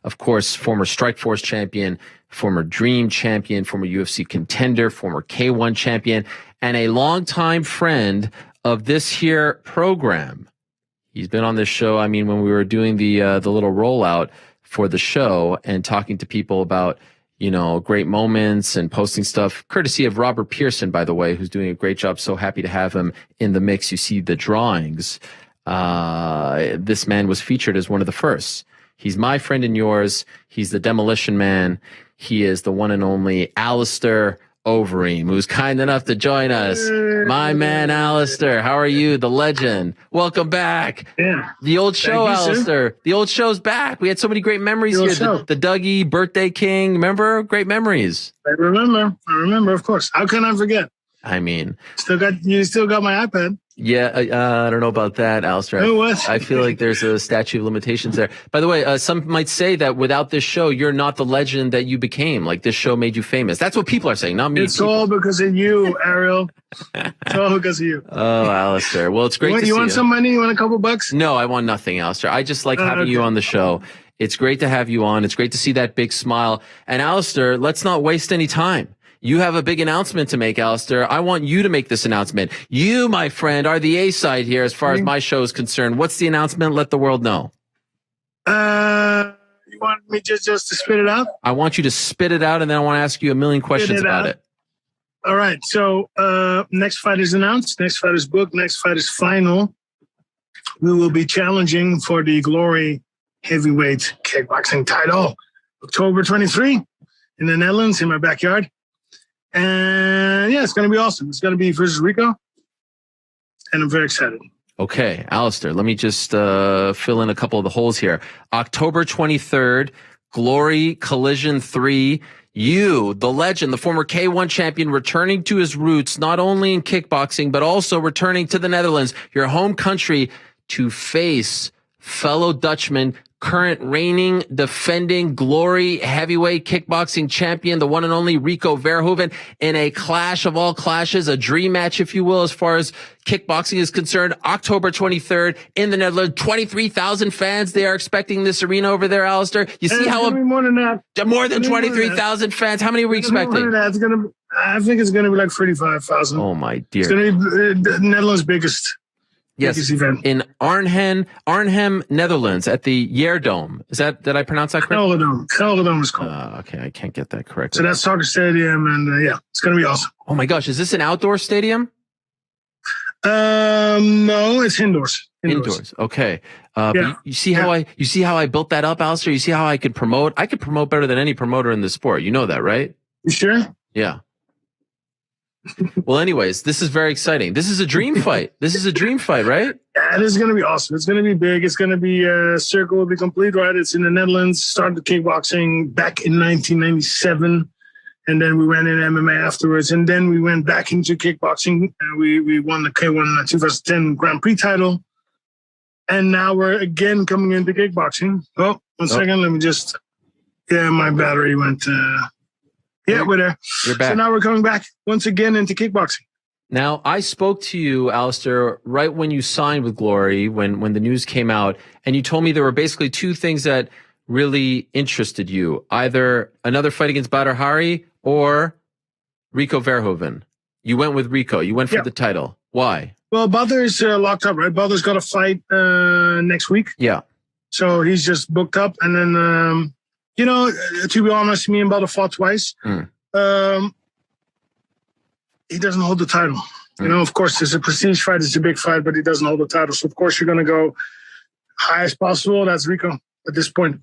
Of course, former Strikeforce champion, former Dream champion, former UFC contender, former K1 champion, and a longtime friend of this here program. He's been on this show. I mean, when we were doing the little rollout for the show and talking to people about, you know, great moments and posting stuff, courtesy of Robert Pearson, by the way, who's doing a great job. So happy to have him in the mix. You see the drawings. This man was featured as one of the first. He's my friend and yours. He's the Demolition Man. He is the one and only Alistair Overeem, who's kind enough to join us. My man, Alistair. How are you? The legend. Welcome back. Yeah. The old show, Alistair. The old show's back. We had so many great memories here. The Dougie, Birthday King. Remember? Great memories. I remember, of course. How can I forget? I mean, you still got my iPad. Yeah, I don't know about that, Alistair. I feel like there's a statute of limitations there. By the way, some might say that without this show, you're not the legend that you became. Like, this show made you famous. That's what people are saying, not me. It's all because of you, Ariel. It's all because of you. Oh, Alistair. Well, it's great to see you. You want some money? You want a couple bucks? No, I want nothing, Alistair. I just like having you on the show. It's great to have you on. It's great to see that big smile. And Alistair, let's not waste any time. You have a big announcement to make, Alistair. I want you to make this announcement. You, my friend, are the A-side here as far as my show is concerned. What's the announcement? Let the world know. You want me just to spit it out? I want you to spit it out, and then I want to ask you a million questions about it. All right. So next fight is announced. Next fight is booked. Next fight is final. We will be challenging for the Glory heavyweight kickboxing title. October 23 in the Netherlands, in my backyard. And yeah, it's going to be awesome. It's going to be versus Rico. And I'm very excited. Okay, Alistair, let me just fill in a couple of the holes here. October 23rd, Glory Collision 3. You, the legend, the former K1 champion, returning to his roots, not only in kickboxing, but also returning to the Netherlands, your home country, to face fellow Dutchman, current reigning, defending Glory heavyweight kickboxing champion, the one and only Rico Verhoeven, in a clash of all clashes, a dream match, if you will, as far as kickboxing is concerned. October 23rd in the Netherlands, 23,000 fans. They are expecting this arena over there, Alistair. You see how more than that. More than 23,000 fans. How many are we expecting? I think it's going to be like 35,000. Oh my dear. It's going to be the Netherlands' biggest. Yes, in Arnhem, Netherlands, at the Dome. Did I pronounce that correctly? Showdown is called. Okay, I can't get that correct. So that's soccer stadium, and yeah, it's going to be awesome. Oh my gosh, is this an outdoor stadium? No, it's indoors. Indoors. Okay. But you see how I built that up, Alistair? You see how I could promote? I could promote better than any promoter in the sport. You know that, right? You sure? Yeah. Well, anyways, this is very exciting. This is a dream fight. This is a dream fight, right? Yeah, it is going to be awesome. It's going to be big. It's going to be circle will be complete, right? It's in the Netherlands. Started kickboxing back in 1997, and then we went in MMA afterwards, and then we went back into kickboxing. We won the K1 2010 Grand Prix title, and now we're again coming into kickboxing. Oh, one second. Let me just. Yeah, my battery went. Yeah, we're there. You're back. So now we're coming back once again into kickboxing. Now, I spoke to you, Alistair, right when you signed with Glory, when the news came out, and you told me there were basically two things that really interested you, either another fight against Badr Hari or Rico Verhoeven. You went with Rico. You went for the title. Why? Well, Badr is locked up, right? Badr's got a fight next week. Yeah. So he's just booked up, and then... you know, to be honest, me and Badr fought twice. He doesn't hold the title. You know, of course, it's a prestige fight. It's a big fight, but he doesn't hold the title. So, of course, you're going to go high as possible. That's Rico at this point.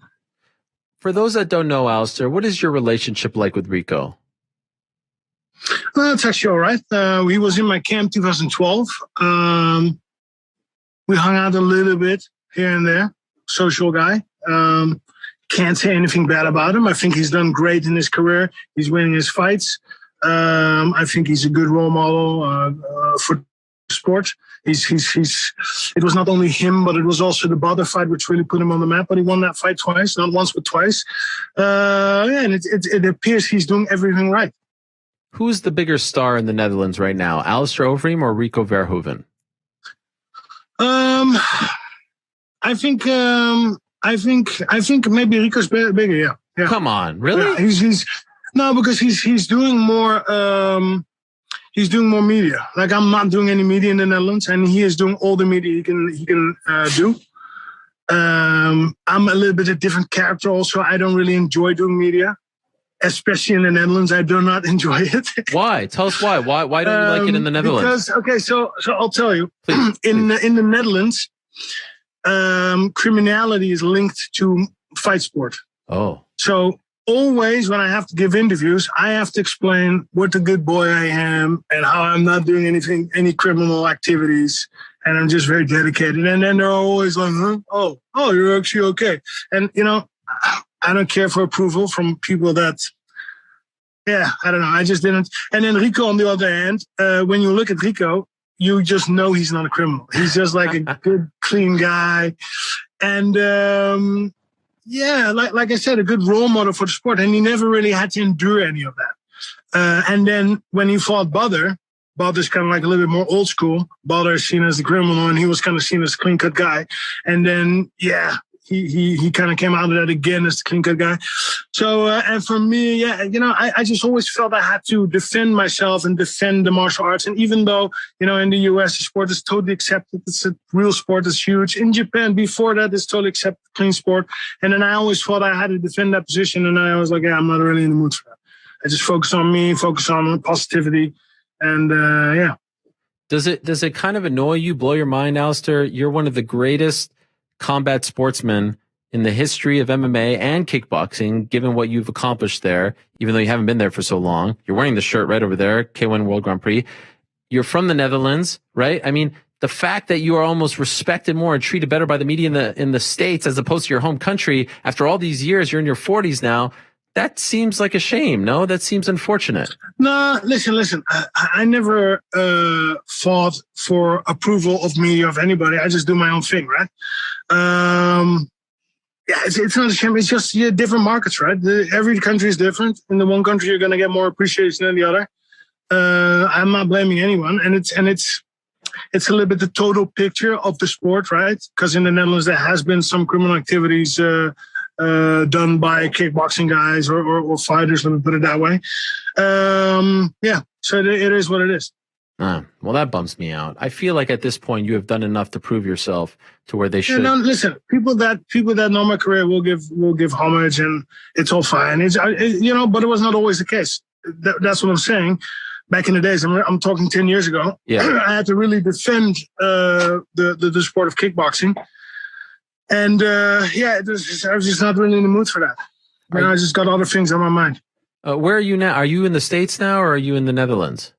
For those that don't know, Alistair, what is your relationship like with Rico? It's actually all right. He was in my camp 2012. We hung out a little bit here and there. Social guy. Can't say anything bad about him. I think he's done great in his career. He's winning his fights. I think he's a good role model for sport. It was not only him, but it was also the Badr fight which really put him on the map. But he won that fight twice, not once but twice. And it appears he's doing everything right. Who's the bigger star in the Netherlands right now, Alistair Overeem or Rico Verhoeven? I think I think maybe Rico's bigger. Yeah. Yeah. Come on, really? Yeah, he's no, because he's doing more. He's doing more media. Like I'm not doing any media in the Netherlands, and he is doing all the media he can do. I'm a little bit a different character. Also, I don't really enjoy doing media, especially in the Netherlands. I do not enjoy it. Why? Tell us why. Why don't you like it in the Netherlands? Because so I'll tell you. Please, in the Netherlands, criminality is linked to fight sport. Oh. So always when I have to give interviews, I have to explain what a good boy I am and how I'm not doing any criminal activities. And I'm just very dedicated. And then they're always like, huh? Oh, you're actually okay. And, I don't care for approval from people that, I don't know. I just didn't. And then Rico, on the other hand, when you look at Rico, you just know he's not a criminal. He's just like a good, clean guy. And, like I said, a good role model for the sport. And he never really had to endure any of that. And then when he fought Butter's kind of like a little bit more old school. Butter is seen as the criminal, and he was kind of seen as a clean-cut guy. And then, he kind of came out of that again as the clean-cut guy. So, and for me, I just always felt I had to defend myself and defend the martial arts. And even though, in the US, the sport is totally accepted. It's a real sport. It's huge. In Japan, before that, it's totally accepted, clean sport. And then I always thought I had to defend that position. And I was like, I'm not really in the mood for that. I just focus on me, focus on positivity. And Does it kind of annoy you, blow your mind, Alistair? You're one of the greatest combat sportsmen in the history of MMA and kickboxing, given what you've accomplished there, even though you haven't been there for so long. You're wearing the shirt right over there, K1 World Grand Prix. You're from the Netherlands, right? I mean, the fact that you are almost respected more and treated better by the media in the States as opposed to your home country after all these years, you're in your 40s now. That seems like a shame, no? That seems unfortunate. No, listen. I never fought for approval of me or of anybody. I just do my own thing, right? It's not a shame. It's just different markets, right? Every country is different. In the one country, you're going to get more appreciation than the other. I'm not blaming anyone, and it's a little bit the total picture of the sport, right? Because in the Netherlands, there has been some criminal activities done by kickboxing guys or fighters, let me put it that way. So it is what it is. Well, that bums me out. I feel like at this point you have done enough to prove yourself to where they should. No, listen, people that know my career will give homage, and it's all fine. But it was not always the case. That's what I'm saying. Back in the days, I'm talking 10 years ago. Yeah. I had to really defend the sport of kickboxing. And I was just not really in the mood for that. I just got other things on my mind. Where are you now? Are you in the States now, or are you in the Netherlands?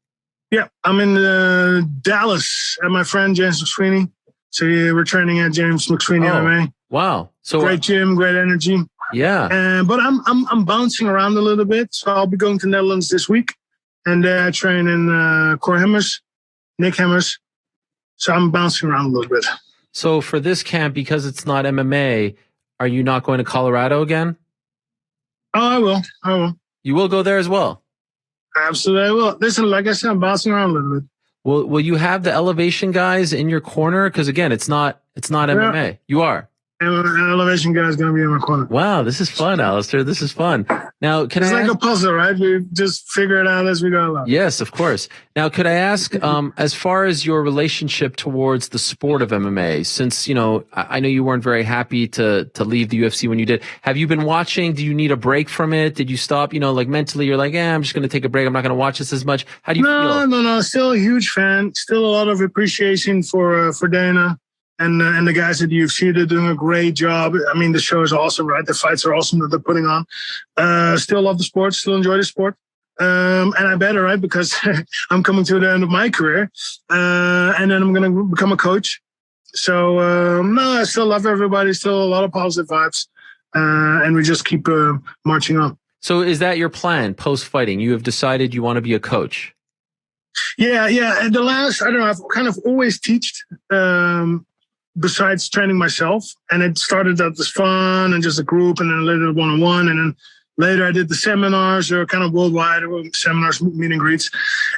Yeah, I'm in Dallas at my friend James McSweeney. So we're training at James McSweeney MMA. Wow! So great gym, great energy. Yeah. But I'm bouncing around a little bit. So I'll be going to Netherlands this week, and I train in Cor Hemmers, Nick Hemmers. So I'm bouncing around a little bit. So for this camp, because it's not MMA, are you not going to Colorado again? Oh, I will. You will go there as well? Absolutely, I will. Listen, like I said, I'm bouncing around a little bit. Will you have the elevation guys in your corner? Because again, it's not MMA. You are. And an elevation guy is going to be in my corner. Wow, this is fun, Alistair. This is fun. Now, it's like a puzzle, right? We just figure it out as we go along. Yes, of course. Now, could I ask, as far as your relationship towards the sport of MMA, since, I know you weren't very happy to leave the UFC when you did. Have you been watching? Do you need a break from it? Did you stop? Like mentally, you're like, I'm just going to take a break. I'm not going to watch this as much. How do you feel? No. Still a huge fan. Still a lot of appreciation for Dana. And the guys at the UFC, they're doing a great job. I mean, the show is awesome, right? The fights are awesome that they're putting on. Still love the sport, still enjoy the sport. And I better, right? Because I'm coming to the end of my career. And then I'm going to become a coach. So, I still love everybody. Still a lot of positive vibes. And we just keep marching on. So is that your plan post-fighting? You have decided you want to be a coach? Yeah. And I've kind of always taught. Besides training myself, and it started out as fun and just a group, and then later one-on-one, and then later I did the seminars, or kind of worldwide seminars, meet and greets,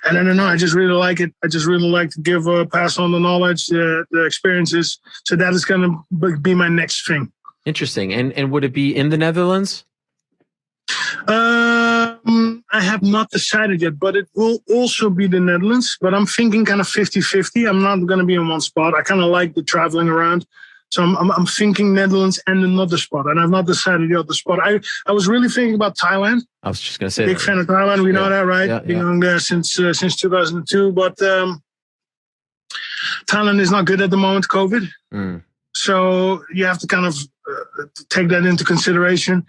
and then I just really like it. I just really like to pass on the knowledge, the experiences. So that is going to be my next thing. Interesting. And would it be in the Netherlands? I have not decided yet, but it will also be the Netherlands. But I'm thinking kind of 50-50. I'm not going to be in one spot. I kind of like the traveling around. So I'm thinking Netherlands and another spot. And I've not decided the other spot. I was really thinking about Thailand. I was just going to say Big fan of Thailand. We know that, right? Yeah, Been on there since 2002. But Thailand is not good at the moment, COVID. So you have to kind of take that into consideration.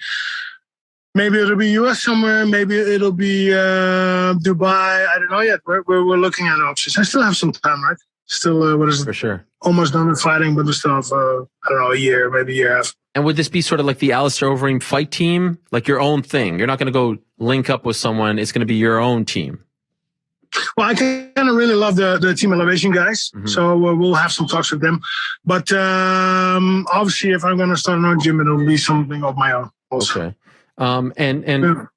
Maybe it'll be US somewhere. Maybe it'll be Dubai. I don't know yet. We're looking at options. I still have some time, right? Still, what is it? For sure. Almost done with fighting, but we still have, I don't know, a year, maybe a year and a half. And would this be sort of like the Alistair Overeem fight team? Like your own thing? You're not going to go link up with someone. It's going to be your own team. Well, I kind of really love the Team Elevation guys. So we'll have some talks with them. But obviously, if I'm going to start my own gym, it'll be something of my own also. Okay. And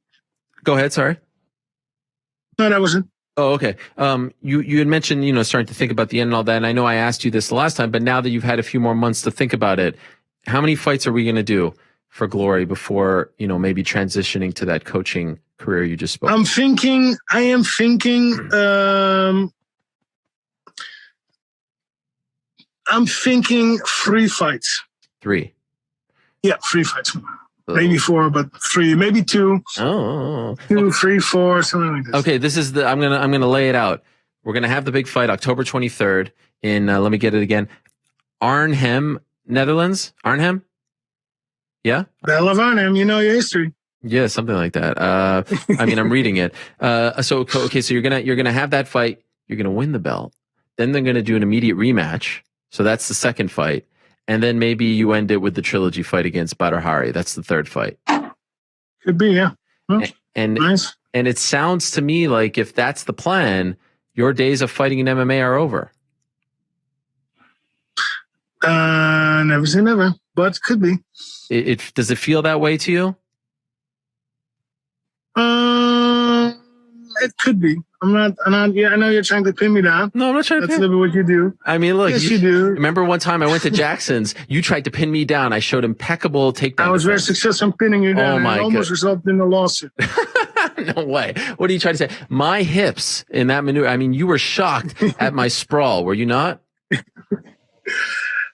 go ahead. Sorry. No, that wasn't. Oh, okay. You had mentioned, starting to think about the end and all that. And I know I asked you this the last time, but now that you've had a few more months to think about it, how many fights are we going to do for Glory before, maybe transitioning to that coaching career you just spoke? I am thinking 3 fights. 3? Yeah, 3 fights. Maybe 4, but 3, maybe 2. Oh. 2, 3, 4, something like this. Okay, this is I'm gonna lay it out. We're gonna have the big fight October 23rd in let me get it again. Arnhem, Netherlands. Arnhem? Yeah? I love Arnhem, you know your history. Yeah, something like that. I'm reading it. So you're gonna have that fight, you're gonna win the belt. Then they're gonna do an immediate rematch. So that's the second fight. And then maybe you end it with the trilogy fight against Badr Hari. That's the third fight. Could be, yeah. Well, nice. And it sounds to me like if that's the plan, your days of fighting in MMA are over. Never say never, but could be. Does it feel that way to you? It could be. I'm not. Yeah, I know you're trying to pin me down. No, I'm not trying to. That's a little bit what you do. I mean, look. Yes, you do. Remember one time I went to Jackson's. You tried to pin me down. I showed impeccable takedown. I was very successful in pinning you down. Oh my! It almost resulted in a lawsuit. No way. What are you trying to say? My hips in that maneuver. I mean, you were shocked at my sprawl. Were you not?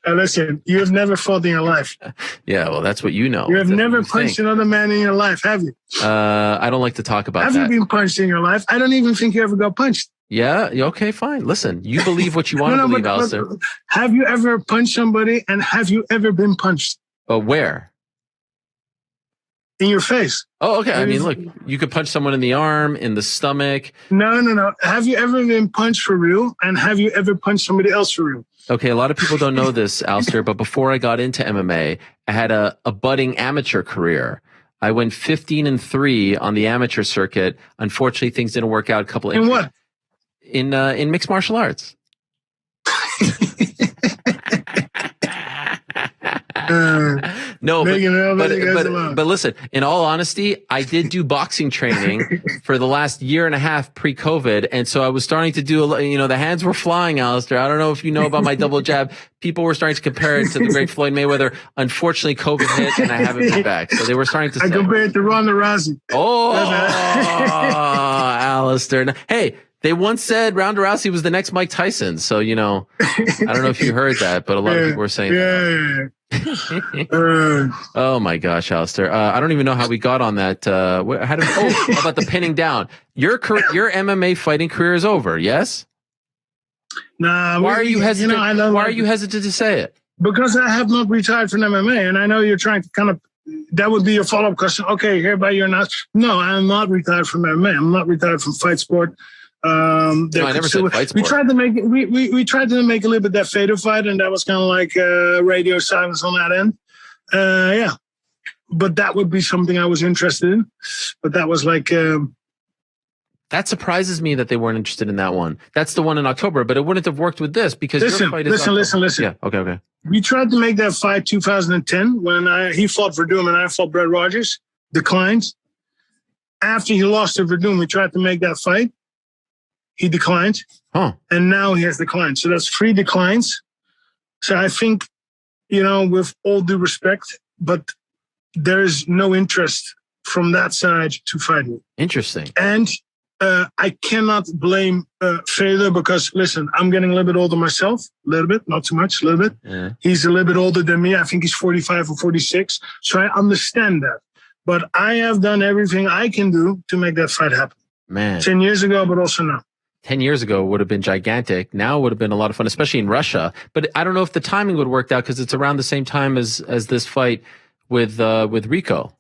Listen, you have never fought in your life. Yeah, well, that's what you know. You have never punched another man in your life, have you? I don't like to talk about that. Have you been punched in your life? I don't even think you ever got punched. Yeah, okay, fine. Listen, you believe what you want to believe, Alistair. Have you ever punched somebody, and have you ever been punched? Where? In your face. Oh, okay. I mean, look, you could punch someone in the arm, in the stomach. No. Have you ever been punched for real, and have you ever punched somebody else for real? Okay, a lot of people don't know this, Alistair, but before I got into MMA, I had a budding amateur career. I went 15-3 on the amateur circuit. Unfortunately, things didn't work out. In what? In mixed martial arts. No, but listen, in all honesty, I did do boxing training for the last year and a half pre-COVID. And so I was starting to do, the hands were flying, Alistair. I don't know if you know about my double jab. People were starting to compare it to the great Floyd Mayweather. Unfortunately, COVID hit and I haven't been back. So they were starting to say. I compared it to Ronda Rousey. Oh, Alistair. Hey, they once said Ronda Rousey was the next Mike Tyson. So, I don't know if you heard that, but a lot of people were saying that. Oh my gosh, Alistair. I don't even know how we got on that. How about the pinning down? Your MMA fighting career is over, yes? Nah. Why are you hesitant? Why are you hesitant to say it? Because I have not retired from MMA, and I know you're trying to kind of. That would be your follow-up question. Okay, hereby you're not. No, I'm not retired from MMA. I'm not retired from fight sport. No, I never said fight sport. We tried to make we tried to make a little bit that Fedor fight, and that was kind of like radio silence on that end. Yeah, but that would be something I was interested in. But that was like. That surprises me that they weren't interested in that one. That's the one in October, but it wouldn't have worked with this because your fight is listen. Yeah, okay. We tried to make that fight 2010 when he fought Verdum and I fought Brett Rogers. Declined. After he lost to Verdum, we tried to make that fight. He declined. And now he has declined. So that's 3 declines. So I think, with all due respect, but there is no interest from that side to fight me. Interesting. And I cannot blame Fedor because, listen, I'm getting a little bit older myself. A little bit, not too much, a little bit. Yeah. He's a little bit older than me. I think he's 45 or 46. So I understand that. But I have done everything I can do to make that fight happen. Man. 10 years ago, but also now. 10 years ago would have been gigantic. Now it would have been a lot of fun, especially in Russia. But I don't know if the timing would work out because it's around the same time as this fight with Rico.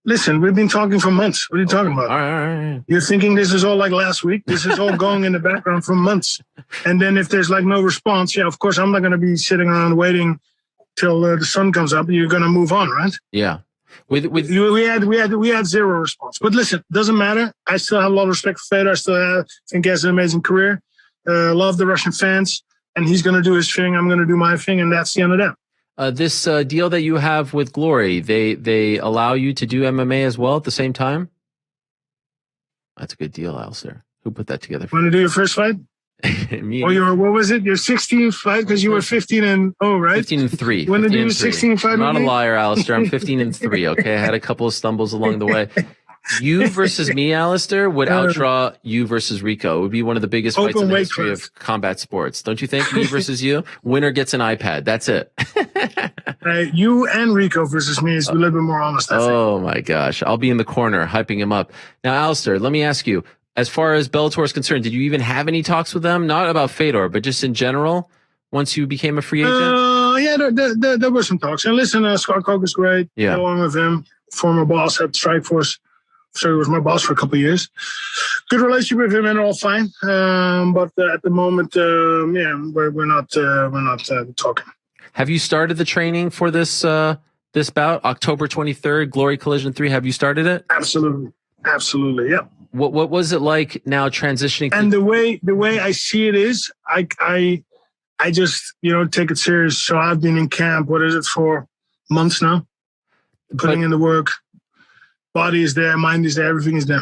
Listen, we've been talking for months. What are you talking about? All right. You're thinking this is all like last week? This is all going in the background for months. And then if there's like no response, yeah, of course, I'm not going to be sitting around waiting till the sun comes up. You're going to move on, right? Yeah. We had zero response. But listen, doesn't matter. I still have a lot of respect for Fedor. I still think he has an amazing career. Love the Russian fans. And he's going to do his thing. I'm going to do my thing. And that's the end of that. This deal that you have with Glory, they allow you to do MMA as well at the same time? That's a good deal, Alistair. Who put that together? Want to do your first fight? Me. Or what was it? Your 16th fight? Because you were 15-0, right? 15-3. When did you do 16 fight? I'm not a liar, Alistair. I'm 15-3, okay? I had a couple of stumbles along the way. You versus me, Alistair, would outdraw you versus Rico. It would be one of the biggest fights in the history of combat sports. Don't you think? Me versus you? Winner gets an iPad. That's it. You and Rico versus me is a little bit more honest, I think. Oh, my gosh. I'll be in the corner hyping him up. Now, Alistair, let me ask you, as far as Bellator is concerned, did you even have any talks with them? Not about Fedor, but just in general, once you became a free agent? Yeah, there were some talks. And listen, Scott Coke is great. Yeah. Along with him, former boss at Strikeforce. So he was my boss for a couple of years. Good relationship with him and all fine. But at the moment, we're not talking. Have you started the training for this bout, October 23rd, Glory Collision 3? Have you started it? Absolutely. Yep. What was it like now transitioning? And the way I see it is, I just take it serious. So I've been in camp. What is it for months now? Putting in the work. Body is there, mind is there, everything is there.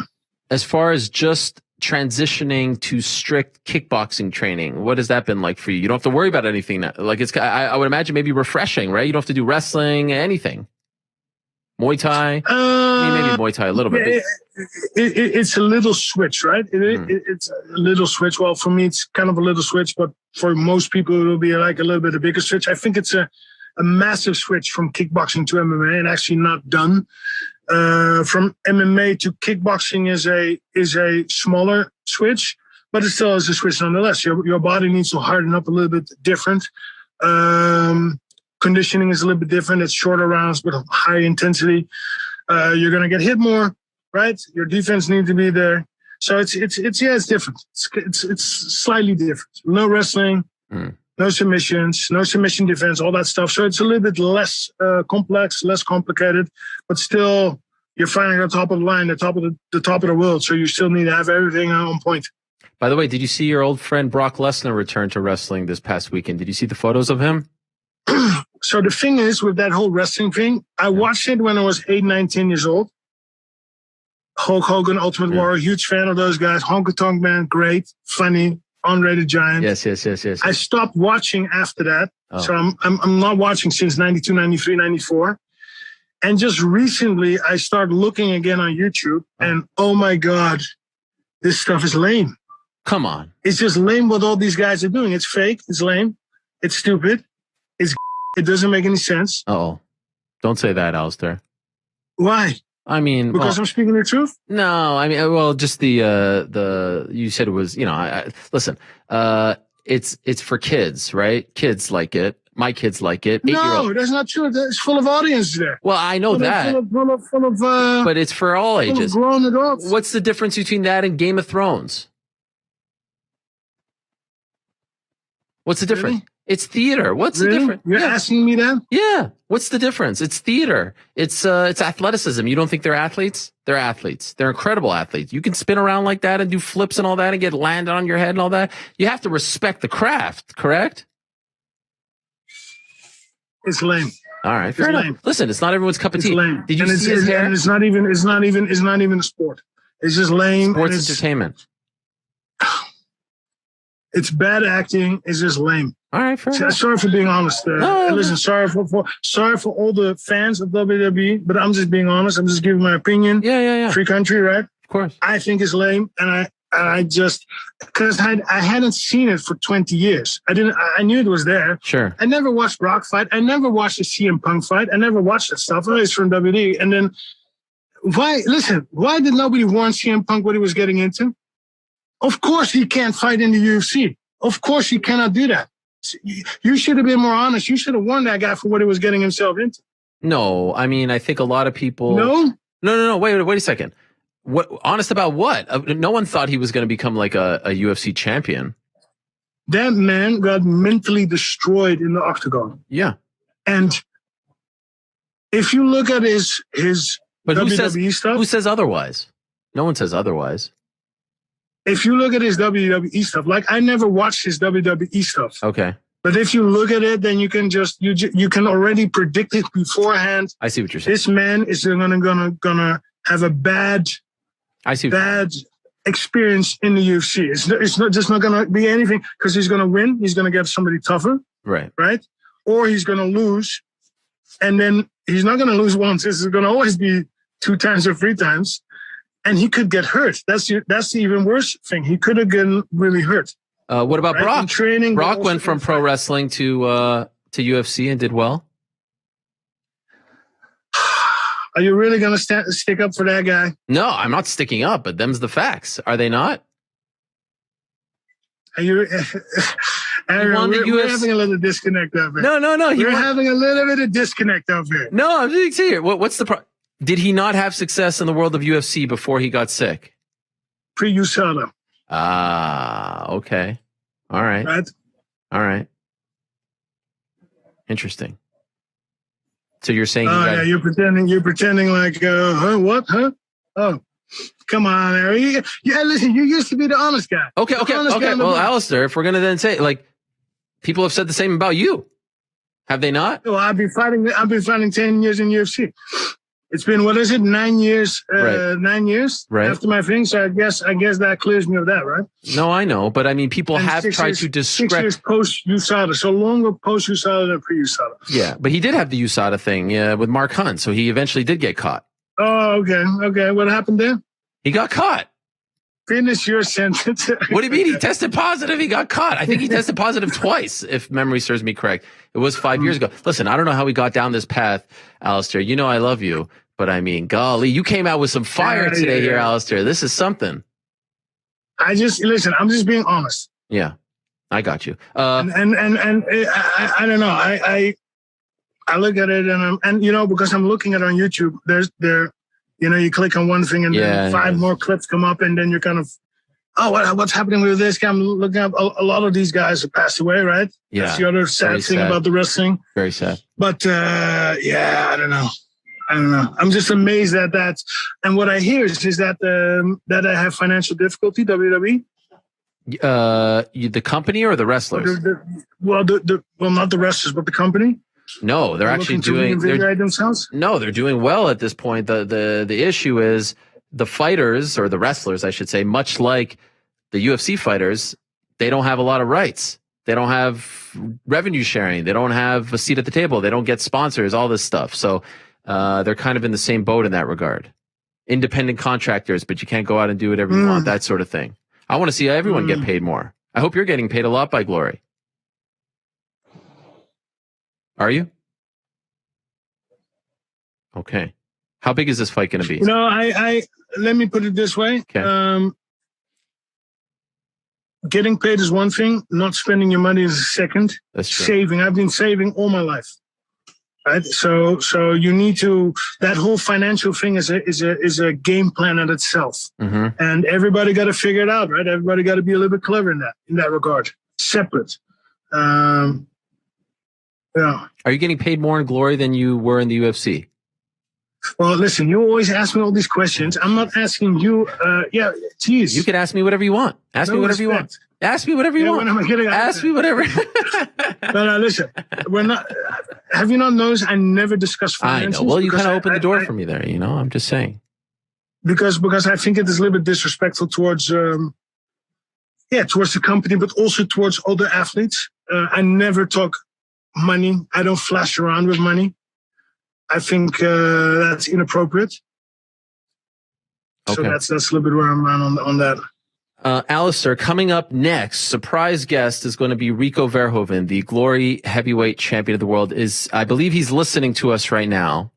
As far as just transitioning to strict kickboxing training, what has that been like for you? You don't have to worry about anything now. Like I would imagine maybe refreshing, right? You don't have to do wrestling, anything. Muay Thai, maybe Muay Thai a little bit. It's a little switch, right? It's a little switch. Well, for me, it's kind of a little switch, but for most people, it will be like a little bit a bigger switch. I think it's a massive switch from kickboxing to MMA, and actually not done. From MMA to kickboxing is a smaller switch, but it still is a switch nonetheless. Your body needs to harden up a little bit different. Conditioning is a little bit different. It's shorter rounds but high intensity. You're gonna get hit more, right? Your defense needs to be there. So it's different. It's slightly different. No wrestling, no submissions, no submission defense, all that stuff. So it's a little bit less complex, less complicated, but still you're fighting at the top of the line, the top of the world. So you still need to have everything on point. By the way, did you see your old friend Brock Lesnar return to wrestling this past weekend? Did you see the photos of him? So the thing is with that whole wrestling thing, I watched it when I was 8, 9, 10 years old. Hulk Hogan, Ultimate Warrior, huge fan of those guys. Honky Tonk Man, great, funny, Andre the Giant. Yes. I stopped watching after that. Oh. So I'm not watching since 92, 93, 94. And just recently I started looking again on YouTube and oh my God, this stuff is lame. Come on. It's just lame what all these guys are doing. It's fake. It's lame. It's stupid. It doesn't make any sense. Oh, don't say that, Alistair. Why? I mean, because I'm speaking the truth? No, I mean, well, just the you said it was, listen, it's for kids, right? Kids like it. My kids like it. No, that's not true. It's full of audience there. Well, I know that. Full of but it's for all ages. Grown adults. What's the difference between that and Game of Thrones? What's the difference? Really? It's theater. What's the difference? You're asking me that? Yeah. What's the difference? It's theater. It's athleticism. You don't think they're athletes? They're athletes. They're incredible athletes. You can spin around like that and do flips and all that and get landed on your head and all that. You have to respect the craft, correct? It's lame. All right, fair enough. Listen, it's not everyone's cup of tea. Lame. Did you see his hair? And it's not even a sport. It's just lame. Sports entertainment. It's bad acting. It's just lame. All right, fair enough. Sorry for being honest. Listen, sorry for all the fans of WWE, but I'm just being honest. I'm just giving my opinion. Yeah. Free country, right? Of course. I think it's lame, and I just because I hadn't seen it for 20 years. I knew it was there. Sure. I never watched Brock fight. I never watched the CM Punk fight. I never watched that stuff. It's from WWE. And then why did nobody warn CM Punk what he was getting into? Of course he can't fight in the UFC. Of course he cannot do that. You should have been more honest. You should have warned that guy for what he was getting himself into. No, I mean, I think a lot of people. No. Wait a second. What? Honest about what? No one thought he was going to become like a UFC champion. That man got mentally destroyed in the octagon. Yeah. And if you look at his but WWE stuff. Who says otherwise? No one says otherwise. If you look at his WWE stuff, like I never watched his WWE stuff. Okay. But if you look at it, then you can just you can already predict it beforehand. I see what you're saying. This man is gonna have a bad experience in the UFC. It's not gonna be anything because he's gonna win. He's gonna get somebody tougher. Right. Or he's gonna lose, and then he's not gonna lose once. It's gonna always be 2 times or 3 times. And he could get hurt. That's the even worse thing. He could have gotten really hurt. What about Brock? Training, Brock went from pro wrestling to UFC and did well. Are you really going to stick up for that guy? No, I'm not sticking up, but them's the facts. Are they not? Are you? Aaron, we're having a little disconnect over here. No. We're having a little bit of disconnect over here. No, I'm just here. What's the problem? Did he not have success in the world of UFC before he got sick? Pre-USADA. Ah, okay. All right. All right. Interesting. So you're saying you're pretending like what? Huh? Oh, come on, Ariel. Yeah, listen, you used to be the honest guy. Okay. Well, Alistair, if we're gonna then say like people have said the same about you. Have they not? Well, I've been fighting 10 years in UFC. It's been, 9 years? 9 years after my thing. So I guess that clears me of that, right? No, I know, but I mean, people have tried to discredit. 6 years post USADA, so longer post USADA than pre USADA. Yeah, but he did have the USADA thing with Mark Hunt, so he eventually did get caught. Oh, okay. What happened there? He got caught. Finish your sentence. What do you mean? He tested positive. He got caught. I think he tested positive twice, if memory serves me correct. It was 5 years ago. Listen, I don't know how we got down this path, Alistair. You know I love you. But I mean, golly, you came out with some fire today here, Alistair. This is something. I'm just being honest. Yeah, I got you. And I don't know. I look at it and because I'm looking at it on YouTube, you click on one thing and then 5 more clips come up and then you're kind of, what's happening with this guy? I'm looking up. A lot of these guys have passed away, right? Yeah. That's the other sad thing about the wrestling. Very sad. But I don't know. I'm just amazed at that. And what I hear is that that I have financial difficulty, WWE. The company or the wrestlers? Not the wrestlers, but the company. No, they're actually doing. Themselves. No, they're doing well at this point. The issue is the fighters or the wrestlers, I should say, much like the UFC fighters, they don't have a lot of rights. They don't have revenue sharing. They don't have a seat at the table. They don't get sponsors. All this stuff. So. They're kind of in the same boat in that regard. Independent contractors, but you can't go out and do whatever you want, that sort of thing. I want to see everyone get paid more. I hope you're getting paid a lot by Glory. Are you? Okay. How big is this fight going to be? I let me put it this way. Okay. Getting paid is one thing. Not spending your money is a second. That's true. Saving. I've been saving all my life. Right. So you need to, that whole financial thing is a game plan in itself. Mm-hmm. And everybody got to figure it out, right? Everybody got to be a little bit clever in that regard. Separate. Yeah. Are you getting paid more in Glory than you were in the UFC? Well, listen, you always ask me all these questions. I'm not asking you. Geez. You can ask me whatever you want. Ask me whatever you want. Ask me whatever you want. Ask me whatever. But listen, we're not. Have you not noticed? I never discuss finances. I know. Well, you kind of opened the door for me there. I'm just saying. Because I think it is a little bit disrespectful towards. towards the company, but also towards other athletes. I never talk money. I don't flash around with money. I think that's inappropriate. Okay. So that's a little bit where I'm at on that. Alistair, coming up next, surprise guest is going to be Rico Verhoeven, the Glory heavyweight champion of the world. I believe he's listening to us right now.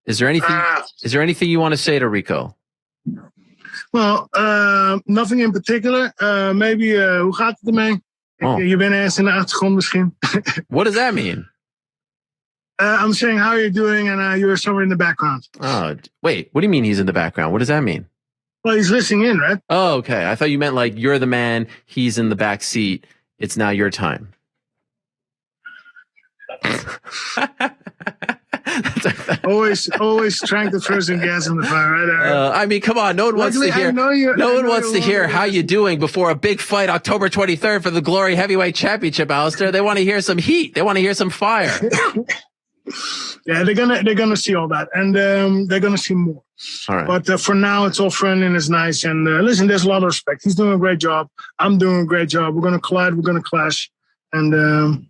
Is there anything you want to say to Rico? Well, nothing in particular. Maybe, hoe gaat het ermee? Oh. Je bent ergens in de achtergrond misschien. What does that mean? I'm saying how you're doing, and you're somewhere in the background. Oh, wait. What do you mean he's in the background? What does that mean? Well, he's listening in, right? Oh, okay. I thought you meant like you're the man, he's in the back seat. It's now your time. always trying to throw some gas in the fire, right? I mean, come on. No one wants to hear. No one wants to hear how you doing before a big fight, October 23rd for the Glory Heavyweight Championship, Alistair. They want to hear some heat. They want to hear some fire. Yeah, they're gonna see all that, and they're gonna see more. All right. But for now, it's all friendly and it's nice. And listen, there's a lot of respect. He's doing a great job. I'm doing a great job. We're gonna collide. We're gonna clash, and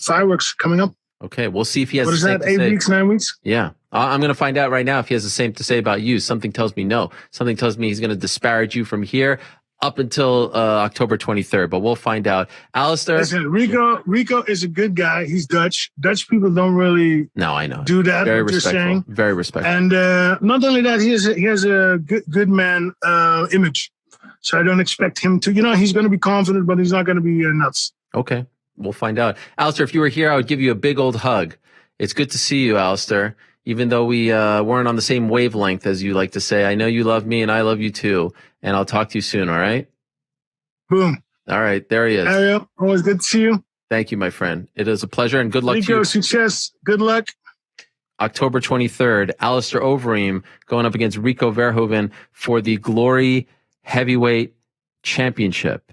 fireworks coming up. Okay, we'll see if he has. What is that? 8 weeks, 9 weeks? Yeah, I'm going to find out right now if he has the same to say about you. Something tells me no. Something tells me he's going to disparage you from here up until October 23rd. But we'll find out. Alistair, listen, Rico is a good guy. He's Dutch. Dutch people don't really. No, I know. Do that. Very what respectful. You're saying. Very respectful. And not only that, he has a good man image. So I don't expect him to. He's going to be confident, but he's not going to be nuts. Okay. We'll find out. Alistair, if you were here, I would give you a big old hug. It's good to see you, Alistair. Even though we weren't on the same wavelength, as you like to say. I know you love me, and I love you too. And I'll talk to you soon, all right? Boom. All right, there he is. Ariel, always good to see you. Thank you, my friend. It is a pleasure, and good luck to you. Rico, success. Good luck. October 23rd, Alistair Overeem going up against Rico Verhoeven for the Glory Heavyweight Championship.